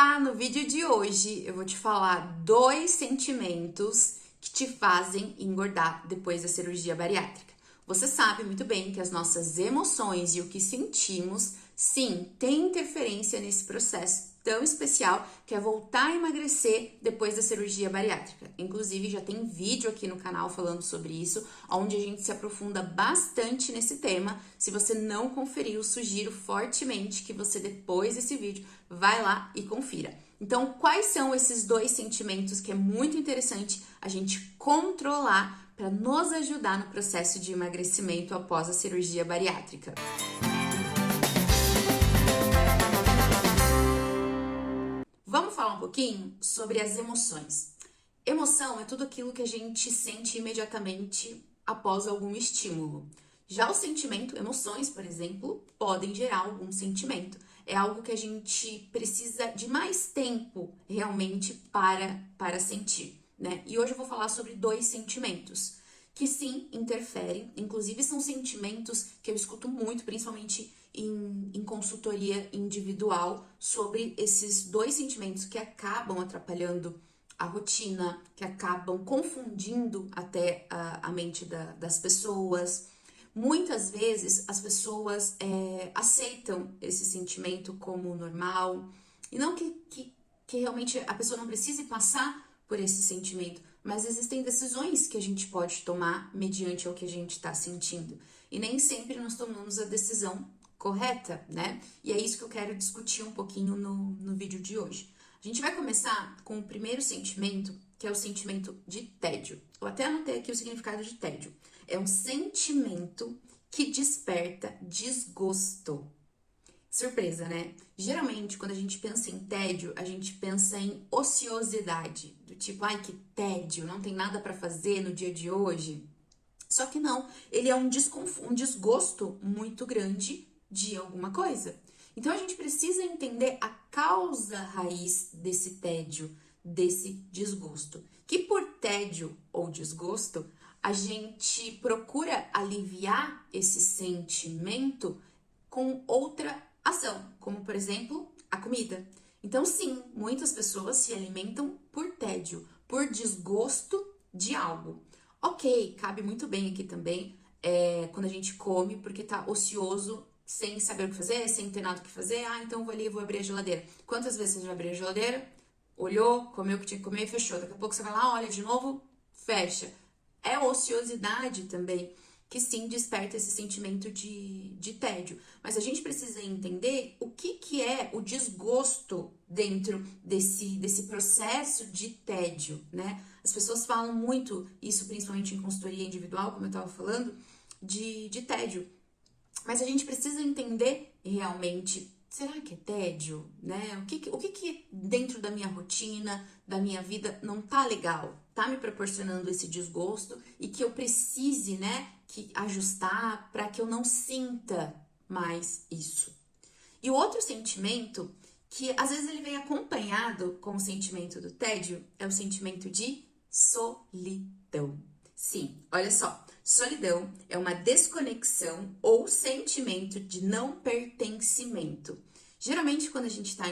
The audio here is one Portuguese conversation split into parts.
Olá! No vídeo de hoje eu vou te falar 2 sentimentos que te fazem engordar depois da cirurgia bariátrica. Você sabe muito bem que as nossas emoções e o que sentimos, sim, tem interferência nesse processo tão especial que é voltar a emagrecer depois da cirurgia bariátrica. Inclusive, já tem vídeo aqui no canal falando sobre isso, onde a gente se aprofunda bastante nesse tema. Se você não conferiu, sugiro fortemente que você, depois desse vídeo, vai lá e confira. Então, quais são esses 2 sentimentos que é muito interessante a gente controlar para nos ajudar no processo de emagrecimento após a cirurgia bariátrica? Vamos falar um pouquinho sobre as emoções. Emoção é tudo aquilo que a gente sente imediatamente após algum estímulo. Já o sentimento, emoções, por exemplo, podem gerar algum sentimento. É algo que a gente precisa de mais tempo realmente para sentir, né? E hoje eu vou falar sobre 2 sentimentos que sim interferem, inclusive são sentimentos que eu escuto muito, principalmente em consultoria individual, sobre esses 2 sentimentos que acabam atrapalhando a rotina, que acabam confundindo até a mente das pessoas. Muitas vezes as pessoas aceitam esse sentimento como normal, e não que realmente a pessoa não precise passar por esse sentimento, mas existem decisões que a gente pode tomar mediante o que a gente está sentindo. E nem sempre nós tomamos a decisão correta, né? E é isso que eu quero discutir um pouquinho no vídeo de hoje. A gente vai começar com o primeiro sentimento, que é o sentimento de tédio. Eu até anotei aqui o significado de tédio. É um sentimento que desperta desgosto. Surpresa, né? Geralmente, quando a gente pensa em tédio, a gente pensa em ociosidade, do tipo, ai, que tédio, não tem nada para fazer no dia de hoje. Só que não, ele é um desgosto muito grande de alguma coisa. Então, a gente precisa entender a causa raiz desse tédio, desse desgosto. Que por tédio ou desgosto, a gente procura aliviar esse sentimento com outra ação, como por exemplo, a comida. Então, sim, muitas pessoas se alimentam por tédio, por desgosto de algo. Ok, cabe muito bem aqui também quando a gente come porque tá ocioso, sem saber o que fazer, sem ter nada o que fazer. Ah, então vou ali e vou abrir a geladeira. Quantas vezes você já abriu a geladeira? Olhou, comeu o que tinha que comer e fechou. Daqui a pouco você vai lá, olha de novo, fecha. É ociosidade também que sim desperta esse sentimento de tédio. Mas a gente precisa entender o que é o desgosto dentro desse processo de tédio, né? As pessoas falam muito isso, principalmente em consultoria individual, como eu estava falando, de tédio. Mas a gente precisa entender realmente, será que é tédio, né? O que dentro da minha rotina, da minha vida, não tá legal? Tá me proporcionando esse desgosto e que eu precise, né, que ajustar para que eu não sinta mais isso. E o outro sentimento, que às vezes ele vem acompanhado com o sentimento do tédio, é o sentimento de solidão. Sim, olha só, solidão é uma desconexão ou sentimento de não pertencimento. Geralmente, quando a gente está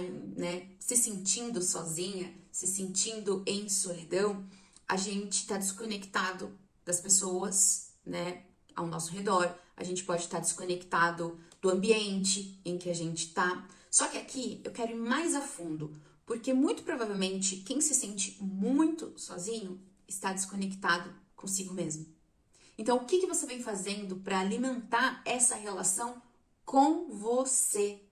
se sentindo sozinha, se sentindo em solidão, a gente está desconectado das pessoas, né, ao nosso redor. A gente pode estar desconectado do ambiente em que a gente está. Só que aqui eu quero ir mais a fundo, porque muito provavelmente quem se sente muito sozinho está desconectado consigo mesmo. Então, o que você vem fazendo para alimentar essa relação com você?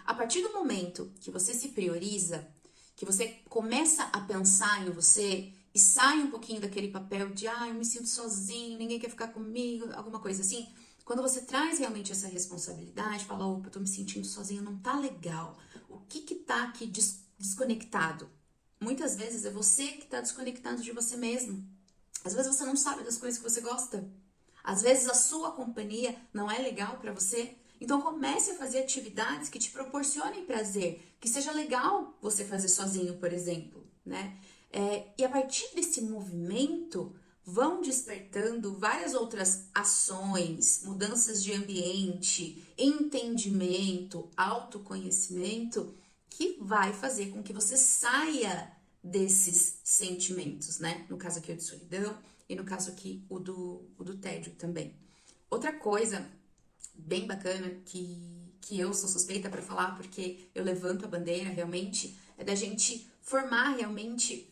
A partir do momento que você se prioriza, que você começa a pensar em você e sai um pouquinho daquele papel de eu me sinto sozinho, ninguém quer ficar comigo, alguma coisa assim. Quando você traz realmente essa responsabilidade, fala, opa, eu tô me sentindo sozinho, não tá legal. O que tá aqui desconectado? Muitas vezes é você que tá desconectado de você mesmo. Às vezes você não sabe das coisas que você gosta. Às vezes a sua companhia não é legal para você. Então comece a fazer atividades que te proporcionem prazer, que seja legal você fazer sozinho, por exemplo, né? E a partir desse movimento vão despertando várias outras ações, mudanças de ambiente, entendimento, autoconhecimento, que vai fazer com que você saia desses sentimentos, né? No caso aqui o de solidão e no caso aqui o do tédio também. Outra coisa bem bacana que eu sou suspeita para falar, porque eu levanto a bandeira realmente, é da gente formar realmente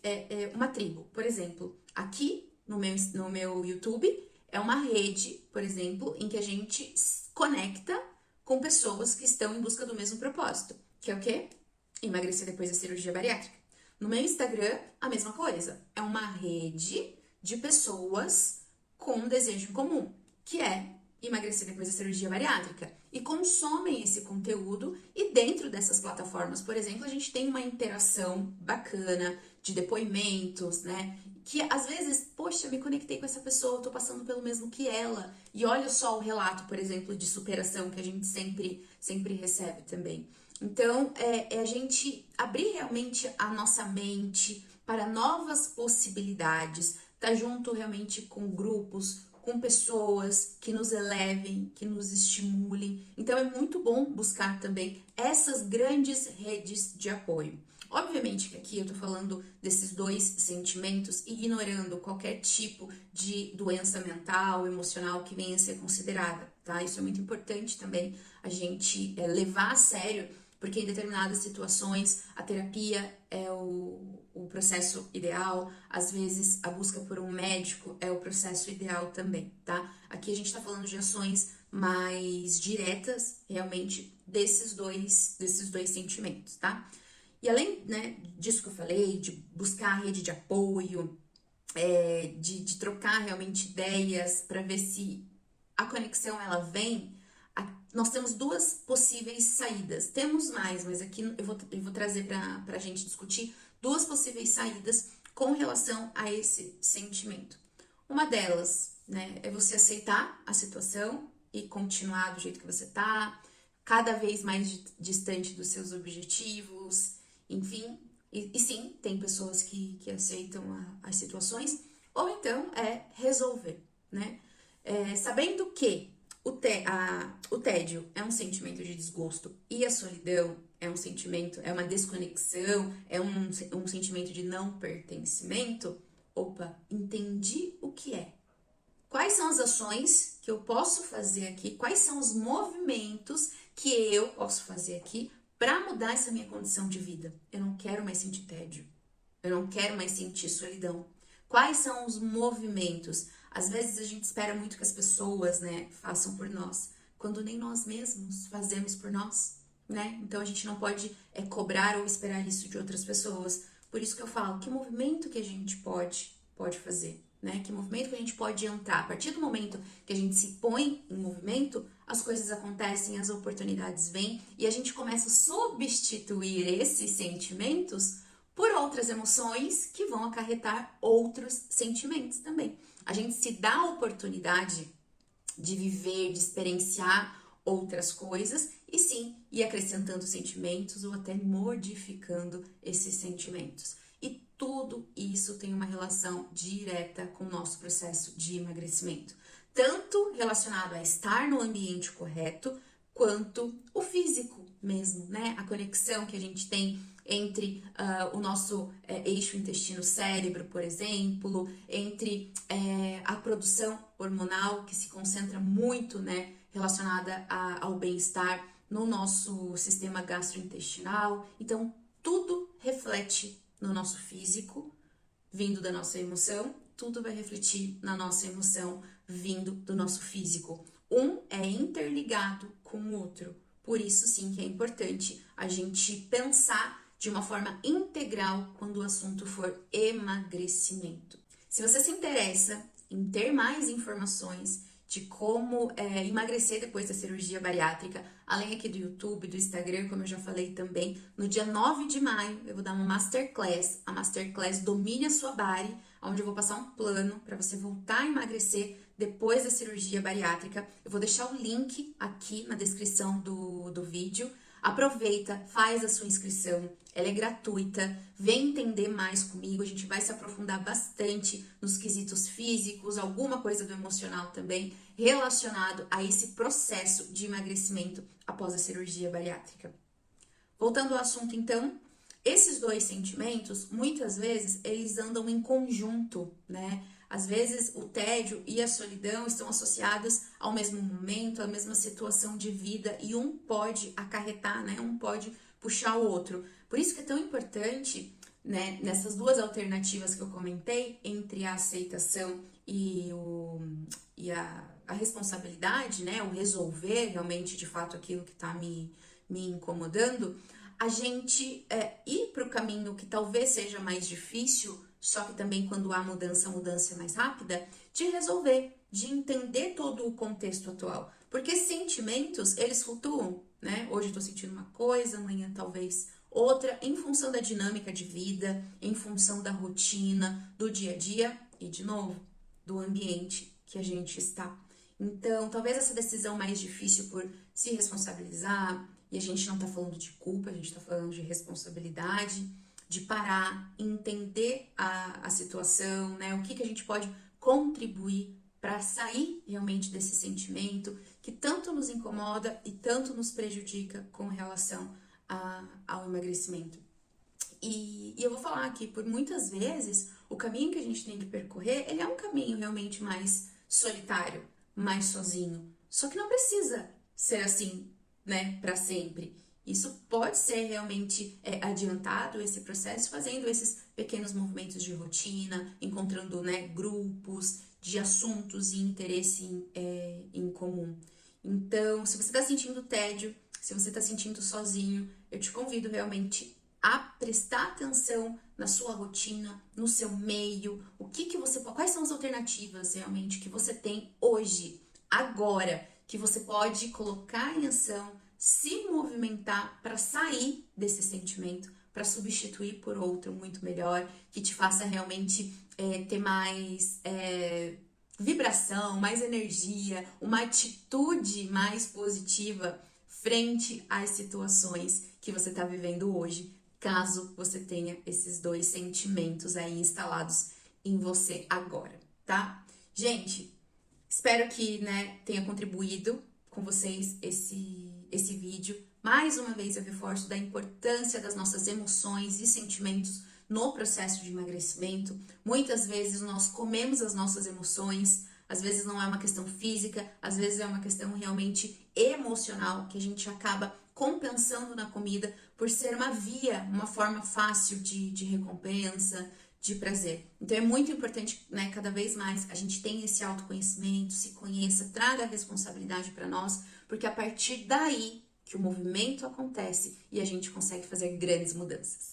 uma tribo. Por exemplo, aqui no meu YouTube é uma rede, por exemplo, em que a gente conecta com pessoas que estão em busca do mesmo propósito, que é o quê? Emagrecer depois da cirurgia bariátrica. No meu Instagram, a mesma coisa. É uma rede de pessoas com um desejo em comum, que é emagrecer depois da cirurgia bariátrica. E consomem esse conteúdo e dentro dessas plataformas, por exemplo, a gente tem uma interação bacana de depoimentos, né? Que às vezes, poxa, me conectei com essa pessoa, tô passando pelo mesmo que ela. E olha só o relato, por exemplo, de superação que a gente sempre recebe também. Então, é a gente abrir realmente a nossa mente para novas possibilidades, tá junto realmente com grupos, com pessoas que nos elevem, que nos estimulem. Então, é muito bom buscar também essas grandes redes de apoio. Obviamente que aqui eu tô falando desses dois sentimentos, ignorando qualquer tipo de doença mental, emocional que venha a ser considerada, tá? Isso é muito importante também a gente levar a sério, porque em determinadas situações a terapia é o processo ideal, às vezes a busca por um médico é o processo ideal também, tá? Aqui a gente tá falando de ações mais diretas, realmente, desses dois sentimentos, tá? E além, né, disso que eu falei, de buscar a rede de apoio, de trocar realmente ideias para ver se a conexão ela vem, nós temos duas possíveis saídas. Temos mais, mas aqui eu vou trazer para a gente discutir duas possíveis saídas com relação a esse sentimento. Uma delas, né, é você aceitar a situação e continuar do jeito que você tá, cada vez mais distante dos seus objetivos, enfim. E sim, tem pessoas que aceitam as situações, ou então resolver, né? Sabendo que o tédio é um sentimento de desgosto e a solidão é um sentimento, é uma desconexão, é um sentimento de não pertencimento. Opa, entendi o que é. Quais são as ações que eu posso fazer aqui? Quais são os movimentos que eu posso fazer aqui para mudar essa minha condição de vida? Eu não quero mais sentir tédio. Eu não quero mais sentir solidão. Quais são os movimentos? Às vezes a gente espera muito que as pessoas, né, façam por nós, quando nem nós mesmos fazemos por nós, né? Então a gente não pode cobrar ou esperar isso de outras pessoas. Por isso que eu falo, que movimento que a gente pode fazer, né? Que movimento que a gente pode entrar? A partir do momento que a gente se põe em movimento, as coisas acontecem, as oportunidades vêm e a gente começa a substituir esses sentimentos por outras emoções que vão acarretar outros sentimentos também. A gente se dá a oportunidade de viver, de experienciar outras coisas e sim, ir acrescentando sentimentos ou até modificando esses sentimentos. E tudo isso tem uma relação direta com o nosso processo de emagrecimento, tanto relacionado a estar no ambiente correto, quanto o físico mesmo, né? A conexão que a gente tem entre o nosso eixo intestino-cérebro, por exemplo, entre a produção hormonal que se concentra muito, né, relacionada ao bem-estar no nosso sistema gastrointestinal. Então, tudo reflete no nosso físico, vindo da nossa emoção, tudo vai refletir na nossa emoção, vindo do nosso físico. Um é interligado com o outro. Por isso, sim, que é importante a gente pensar de uma forma integral quando o assunto for emagrecimento. Se você se interessa em ter mais informações de como emagrecer depois da cirurgia bariátrica, além aqui do YouTube, do Instagram, como eu já falei também, no dia 9 de maio eu vou dar uma Masterclass, a Masterclass Domine a Sua Body, onde eu vou passar um plano para você voltar a emagrecer depois da cirurgia bariátrica. Eu vou deixar o link aqui na descrição do vídeo. Aproveita, faz a sua inscrição, ela é gratuita, vem entender mais comigo, a gente vai se aprofundar bastante nos quesitos físicos, alguma coisa do emocional também, relacionado a esse processo de emagrecimento após a cirurgia bariátrica. Voltando ao assunto, então, esses dois sentimentos, muitas vezes, eles andam em conjunto, né? Às vezes, o tédio e a solidão estão associados ao mesmo momento, à mesma situação de vida, e um pode acarretar, né? Um pode puxar o outro. Por isso que é tão importante, né, nessas duas alternativas que eu comentei, entre a aceitação e a responsabilidade, né? O resolver realmente, de fato, aquilo que está me incomodando, a gente ir para o caminho que talvez seja mais difícil, só que também quando há mudança, a mudança é mais rápida, de resolver, de entender todo o contexto atual. Porque sentimentos, eles flutuam, né? Hoje eu tô sentindo uma coisa, amanhã talvez outra, em função da dinâmica de vida, em função da rotina, do dia a dia e, de novo, do ambiente que a gente está. Então, talvez essa decisão mais difícil por se responsabilizar, e a gente não tá falando de culpa, a gente tá falando de responsabilidade, de parar, entender a situação, né? O que a gente pode contribuir para sair realmente desse sentimento que tanto nos incomoda e tanto nos prejudica com relação ao emagrecimento. E eu vou falar aqui, por muitas vezes, o caminho que a gente tem que percorrer, ele é um caminho realmente mais solitário, mais sozinho. Só que não precisa ser assim, né, para sempre. Isso pode ser realmente adiantado, esse processo, fazendo esses pequenos movimentos de rotina, encontrando, né, grupos de assuntos e interesse em comum. Então, se você está sentindo tédio, se você está sentindo sozinho, eu te convido realmente a prestar atenção na sua rotina, no seu meio, quais são as alternativas realmente que você tem hoje, agora, que você pode colocar em ação, se movimentar para sair desse sentimento, para substituir por outro muito melhor, que te faça realmente ter mais vibração, mais energia, uma atitude mais positiva frente às situações que você está vivendo hoje, caso você tenha esses dois sentimentos aí instalados em você agora, tá? Gente, espero que, né, tenha contribuído com vocês esse vídeo. Mais uma vez eu reforço da importância das nossas emoções e sentimentos no processo de emagrecimento. Muitas vezes nós comemos as nossas emoções, às vezes não é uma questão física, às vezes é uma questão realmente emocional, que a gente acaba compensando na comida por ser uma via, uma forma fácil de recompensa, de prazer. Então é muito importante, né, cada vez mais a gente tenha esse autoconhecimento, se conheça, traga a responsabilidade para nós, porque a partir daí que o movimento acontece e a gente consegue fazer grandes mudanças.